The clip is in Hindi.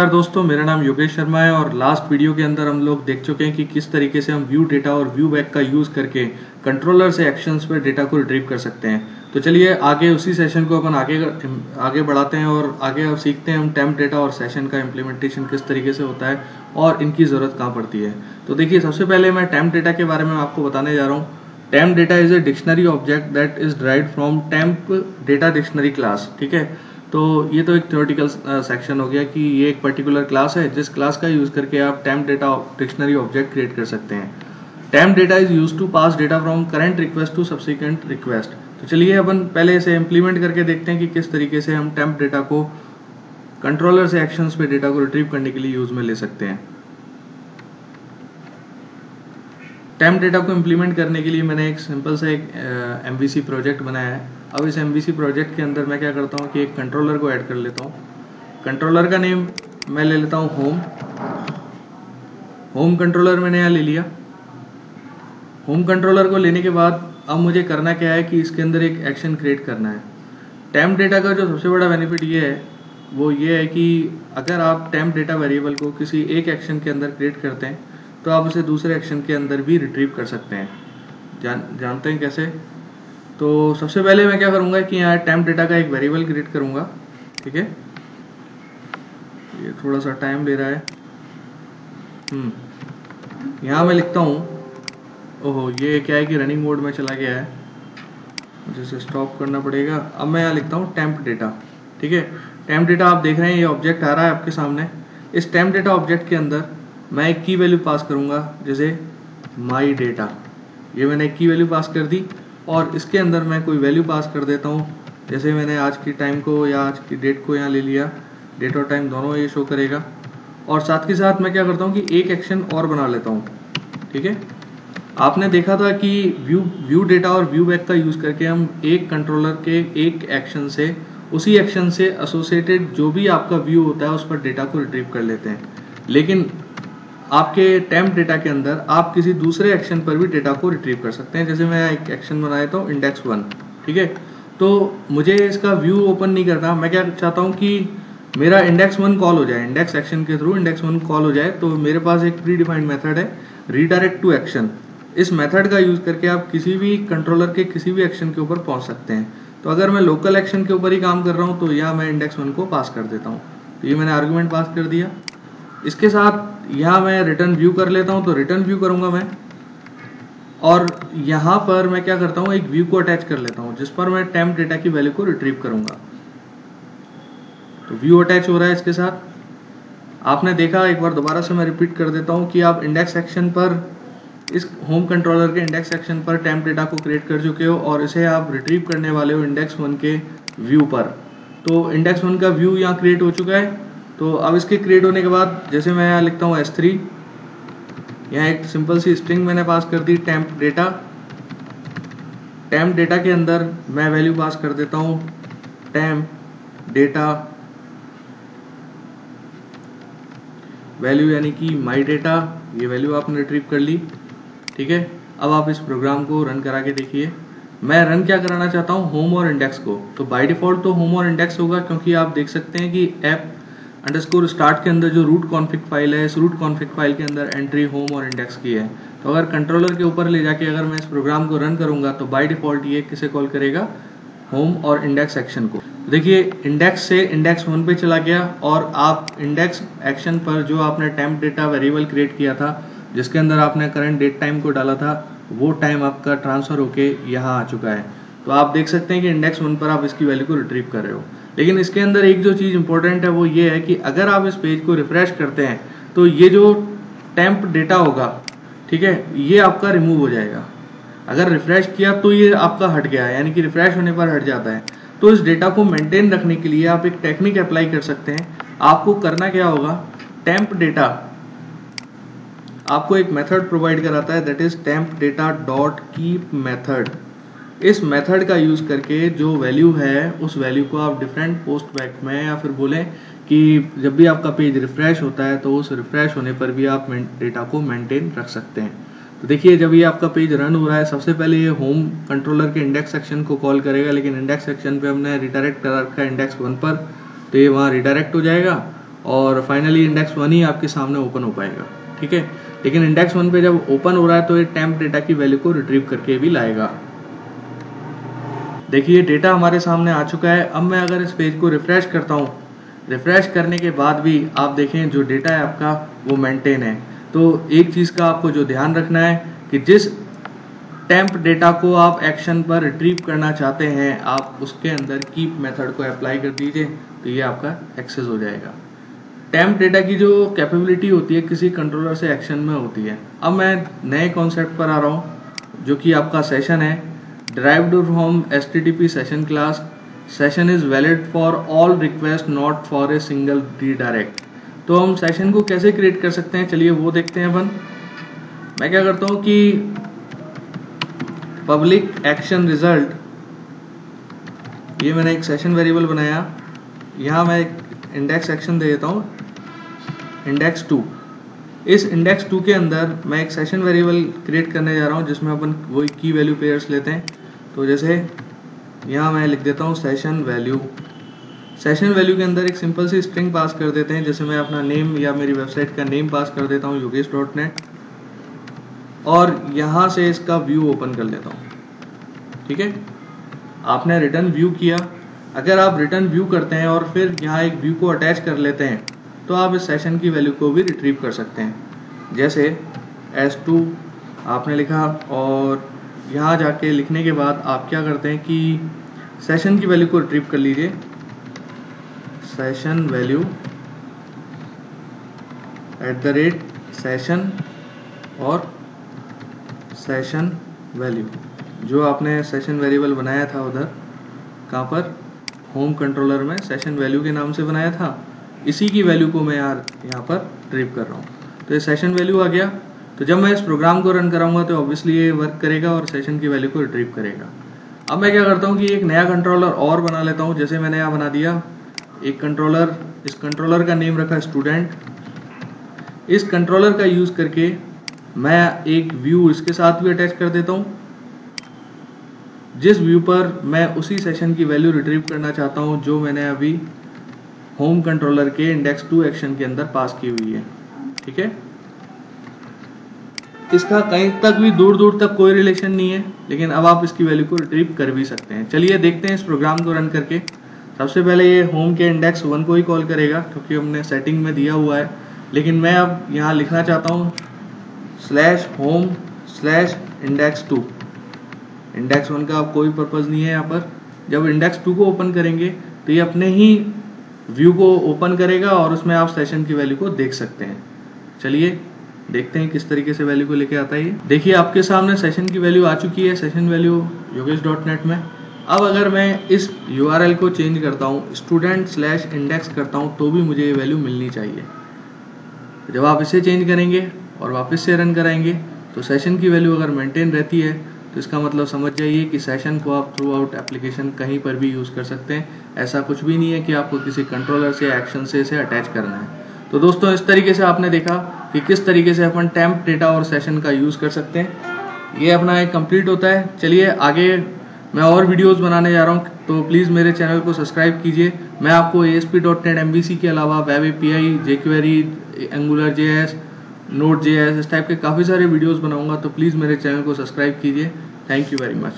नमस्कार दोस्तों, मेरा नाम योगेश शर्मा है और लास्ट वीडियो के अंदर हम लोग देख चुके हैं कि किस तरीके से हम व्यू डेटा और व्यू बैक का यूज़ करके कंट्रोलर से एक्शंस पर डेटा को रिट्रीव कर सकते हैं। तो चलिए आगे उसी सेशन को अपन आगे बढ़ाते हैं और आगे अब सीखते हैं हम टेम्प डेटा और सेशन का इम्प्लीमेंटेशन किस तरीके से होता है और इनकी ज़रूरत कहाँ पड़ती है। तो देखिए, सबसे पहले मैं टेम्प डेटा के बारे में आपको बताने जा रहा हूँ। Temp data is a dictionary object that is derived from temp data dictionary class. ठीक है, तो ये तो एक थ्योरेटिकल सेक्शन हो गया कि ये एक पर्टिकुलर क्लास है जिस क्लास का यूज करके आप temp data dictionary object create कर सकते हैं। Temp data is use to pass data from current request to subsequent request. तो चलिए अपन पहले इसे इम्प्लीमेंट करके देखते हैं कि किस तरीके से हम टेम्प डेटा को कंट्रोलर से एक्शंस पे डेटा को रिट्रीव करने के लिए यूज में ले सकते हैं। टेम्प डेटा को इम्प्लीमेंट करने के लिए मैंने एक सिंपल सा एक MVC प्रोजेक्ट बनाया है। अब इस MVC प्रोजेक्ट के अंदर मैं क्या करता हूँ कि एक कंट्रोलर को ऐड कर लेता हूँ। कंट्रोलर का नेम मैं ले लेता हूँ होम कंट्रोलर मैंने यहाँ ले लिया। होम कंट्रोलर को लेने के बाद अब मुझे करना क्या है कि इसके अंदर एक एक्शन क्रिएट करना है। टेम्प डेटा का जो सबसे बड़ा बेनिफिट ये है वो ये है कि अगर आप टेम्प डेटा वेरिएबल को किसी एक एक्शन के अंदर क्रिएट करते हैं तो आप उसे दूसरे एक्शन के अंदर भी रिट्रीव कर सकते हैं। जानते हैं कैसे? तो सबसे पहले मैं क्या करूंगा कि यहाँ टेम्प डेटा का एक वेरिएबल क्रिएट करूंगा। ठीक है, ये थोड़ा सा टाइम ले रहा है। यहाँ मैं लिखता हूँ, ओहो ये क्या है कि रनिंग मोड में चला गया है, मुझे इसे स्टॉप करना पड़ेगा। अब मैं यहाँ लिखता हूँ टेम्प डेटा। ठीक है, टेम्प डेटा आप देख रहे हैं ये ऑब्जेक्ट आ रहा है आपके सामने। इस टेम्प डेटा ऑब्जेक्ट के अंदर मैं एक की वैल्यू पास करूंगा जैसे माई डेटा। ये मैंने एक की वैल्यू पास कर दी और इसके अंदर मैं कोई वैल्यू पास कर देता हूँ, जैसे मैंने आज की टाइम को या आज की डेट को यहाँ ले लिया। डेट और टाइम दोनों ये शो करेगा। और साथ के साथ मैं क्या करता हूँ कि एक एक्शन और बना लेता हूँ। ठीक है, आपने देखा था कि व्यू डेटा और व्यू बैक का यूज़ करके हम एक कंट्रोलर के एक एक्शन से उसी एक्शन से एसोसिएटेड जो भी आपका व्यू होता है उस पर डेटा को रिट्रीव कर लेते हैं। लेकिन आपके टेम्प डेटा के अंदर आप किसी दूसरे एक्शन पर भी डेटा को रिट्रीव कर सकते हैं। जैसे मैं एक एक्शन बना देता हूँ इंडेक्स 1। ठीक है, तो मुझे इसका व्यू ओपन नहीं करना। मैं क्या चाहता हूँ कि मेरा इंडेक्स 1 कॉल हो जाए, इंडेक्स एक्शन के थ्रू इंडेक्स 1 कॉल हो जाए। तो मेरे पास एक प्री डिफाइंड मेथड है रीडायरेक्ट टू एक्शन। इस मेथड का यूज करके आप किसी भी कंट्रोलर के किसी भी एक्शन के ऊपर पहुंच सकते हैं। तो अगर मैं लोकल एक्शन के ऊपर ही काम कर रहा हूँ तो यहाँ मैं इंडेक्स 1 को पास कर देता हूँ। तो ये मैंने आर्गुमेंट पास कर दिया। इसके साथ यहाँ मैं रिटर्न व्यू कर लेता हूँ, तो रिटर्न व्यू करूंगा मैं। और यहाँ पर मैं क्या करता हूँ, एक व्यू को अटैच कर लेता हूँ जिस पर मैं टेम्प डेटा की वैल्यू को रिट्रीव करूंगा। तो व्यू अटैच हो रहा है इसके साथ। आपने देखा, एक बार दोबारा से मैं रिपीट कर देता हूँ कि आप इंडेक्स सेक्शन पर इस होम कंट्रोलर के इंडेक्स सेक्शन पर टेम्प डेटा को क्रिएट कर चुके हो और इसे आप रिट्रीव करने वाले हो इंडेक्स 1 के व्यू पर। तो इंडेक्स 1 का व्यू यहाँ क्रिएट हो चुका है। तो अब इसके क्रिएट होने के बाद जैसे मैं यहाँ लिखता हूँ S3, यहाँ एक सिंपल सी स्ट्रिंग मैंने पास कर दी टेम्प डेटा। टेम्प डेटा के अंदर मैं वैल्यू पास कर देता हूँ टेम्प डेटा वैल्यू, यानी कि माई डेटा। ये वैल्यू आपने रिट्रीव कर ली। ठीक है, अब आप इस प्रोग्राम को रन करा के देखिए। मैं रन क्या कराना चाहता हूँ, होम और इंडेक्स को। तो बाय डिफॉल्ट तो होम और इंडेक्स होगा, क्योंकि आप देख सकते हैं कि app_start के अंदर जो रूट कॉन्फिग फाइल है, इस रूट कॉन्फिग फाइल के अंदर एंट्री होम और इंडेक्स की है। तो अगर कंट्रोलर के ऊपर ले जाके अगर मैं इस प्रोग्राम को रन करूंगा तो बाय डिफॉल्ट ये किसे कॉल करेगा, होम और इंडेक्स एक्शन को। देखिए, इंडेक्स से इंडेक्स 1 पे चला गया और आप इंडेक्स एक्शन पर जो आपने टेम्प डेटा वेरिएबल क्रिएट किया था जिसके अंदर आपने करंट डेट टाइम को डाला था, वो टाइम आपका ट्रांसफर होके यहाँ आ चुका है। तो आप देख सकते हैं कि इंडेक्स 1 पर आप इसकी वैल्यू को रिट्रीव कर रहे हो। लेकिन इसके अंदर एक जो चीज़ इंपॉर्टेंट है वो ये है कि अगर आप इस पेज को रिफ्रेश करते हैं तो ये जो टेम्प डेटा होगा, ठीक है, ये आपका रिमूव हो जाएगा। अगर रिफ्रेश किया तो ये आपका हट गया है, यानी कि रिफ्रेश होने पर हट जाता है। तो इस डेटा को मेंटेन रखने के लिए आप एक टेक्निक अप्लाई कर सकते हैं। आपको करना क्या होगा, टेम्प डेटा आपको एक मेथड प्रोवाइड कराता है, that is temp data dot keep method. इस मेथड का यूज करके जो वैल्यू है उस वैल्यू को आप डिफरेंट पोस्ट बैक में, या फिर बोलें कि जब भी आपका पेज रिफ्रेश होता है तो उस रिफ्रेश होने पर भी आप डेटा को मेंटेन रख सकते हैं। तो देखिए, जब ये आपका पेज रन हो रहा है, सबसे पहले ये होम कंट्रोलर के इंडेक्स सेक्शन को कॉल करेगा, लेकिन इंडेक्स सेक्शन पे हमने रिडायरेक्ट कर रखा है इंडेक्स 1 पर, तो ये वहाँ रिडायरेक्ट हो जाएगा और फाइनली इंडेक्स 1 ही आपके सामने ओपन हो पाएगा, ठीक है। लेकिन इंडेक्स 1 पे जब ओपन हो रहा है तो ये टेम्प डेटा की वैल्यू को रिट्रीव करके भी लाएगा। देखिए डेटा हमारे सामने आ चुका है। अब मैं अगर इस पेज को रिफ्रेश करता हूँ, रिफ्रेश करने के बाद भी आप देखें जो डेटा है आपका वो मेंटेन है। तो एक चीज़ का आपको जो ध्यान रखना है कि जिस टेम्प डेटा को आप एक्शन पर रिट्रीव करना चाहते हैं, आप उसके अंदर कीप मेथड को अप्लाई कर दीजिए तो ये आपका एक्सेस हो जाएगा। टेम्प डेटा की जो कैपेबिलिटी होती है किसी कंट्रोलर से एक्शन में होती है। अब मैं नए कॉन्सेप्ट पर आ रहा हूँ जो कि आपका सेशन है, derived from HTTP session class. Session is valid for all requests not for a single redirect. तो हम सेशन को कैसे क्रिएट कर सकते हैं, चलिए वो देखते हैं अपन। मैं क्या करता हूँ कि पब्लिक एक्शन रिजल्ट, ये मैंने एक सेशन वेरिएबल बनाया, यहाँ मैं एक इंडेक्स एक्शन दे देता हूँ इंडेक्स 2। इस इंडेक्स 2 के अंदर मैं एक सेशन वेरिएबल क्रिएट करने जा रहा हूँ जिसमें अपन वही की वैल्यू पेयर्स लेते हैं। तो जैसे यहाँ मैं लिख देता हूँ सेशन वैल्यू। सेशन वैल्यू के अंदर एक सिंपल सी स्ट्रिंग पास कर देते हैं, जैसे मैं अपना नेम या मेरी वेबसाइट का नेम पास कर देता हूँ yogesh.net, और यहाँ से इसका व्यू ओपन कर लेता हूँ, ठीक है। आपने रिटर्न व्यू किया, अगर आप रिटर्न व्यू करते हैं और फिर यहाँ एक व्यू को अटैच कर लेते हैं तो आप इस सेशन की वैल्यू को भी रिट्रीव कर सकते हैं। जैसे S2 आपने लिखा और यहाँ जाके लिखने के बाद आप क्या करते हैं कि सेशन की वैल्यू को रिट्रीव कर लीजिए, सेशन वैल्यू @ सेशन और सेशन वैल्यू, जो आपने सेशन वेरिएबल बनाया था उधर कहाँ पर होम कंट्रोलर में सेशन वैल्यू के नाम से बनाया था, इसी की वैल्यू को मैं यहाँ पर रिट्रीव कर रहा हूँ। तो ये सेशन वैल्यू आ गया। तो जब मैं इस प्रोग्राम को रन कराऊंगा तो ऑब्वियसली ये वर्क करेगा और सेशन की वैल्यू को रिट्रीव करेगा। अब मैं क्या करता हूँ कि एक नया कंट्रोलर और बना लेता हूँ। जैसे मैंने यहाँ बना दिया एक कंट्रोलर, इस कंट्रोलर का नेम रखा स्टूडेंट। इस कंट्रोलर का यूज करके मैं एक व्यू इसके साथ भी अटैच कर देता हूँ, जिस व्यू पर मैं उसी सेशन की वैल्यू रिट्रीव करना चाहता हूँ जो मैंने अभी होम कंट्रोलर के इंडेक्स 2 एक्शन के अंदर पास की हुई है, ठीक है। इसका कहीं तक भी दूर दूर तक कोई रिलेशन नहीं है, लेकिन अब आप इसकी वैल्यू को रिट्रीव कर भी सकते हैं। चलिए देखते हैं इस प्रोग्राम को रन करके। सबसे पहले ये होम के इंडेक्स 1 को ही कॉल करेगा क्योंकि हमने सेटिंग में दिया हुआ है, लेकिन मैं अब यहाँ लिखना चाहता हूँ /home/index2। इंडेक्स 1 का अब कोई पर्पज़ नहीं है यहाँ पर। जब इंडेक्स 2 को ओपन करेंगे तो ये अपने ही व्यू को ओपन करेगा और उसमें आप सेशन की वैल्यू को देख सकते हैं। चलिए देखते हैं किस तरीके से वैल्यू को लेके आता है ये। देखिए आपके सामने सेशन की वैल्यू आ चुकी है, सेशन वैल्यू yogesh.net में। अब अगर मैं इस URL को चेंज करता हूँ, student/index करता हूँ, तो भी मुझे ये वैल्यू मिलनी चाहिए। जब आप इसे चेंज करेंगे और वापस से रन कराएंगे तो सेशन की वैल्यू अगर मेंटेन रहती है तो इसका मतलब समझ जाइए कि सेशन को आप थ्रू आउट एप्लीकेशन कहीं पर भी यूज़ कर सकते हैं। ऐसा कुछ भी नहीं है कि आपको किसी कंट्रोलर से एक्शन से इसे अटैच करना है। तो दोस्तों इस तरीके से आपने देखा कि किस तरीके से अपन टेम्प डेटा और सेशन का यूज़ कर सकते हैं। ये अपना एक कंप्लीट होता है। चलिए आगे मैं और वीडियोस बनाने जा रहा हूँ, तो प्लीज़ मेरे चैनल को सब्सक्राइब कीजिए। मैं आपको ASP.NET MVC के अलावा web API, jQuery, AngularJS, Node.js इस टाइप के काफ़ी सारे वीडियोस बनाऊंगा, तो प्लीज़ मेरे चैनल को सब्सक्राइब कीजिए। Thank you very much.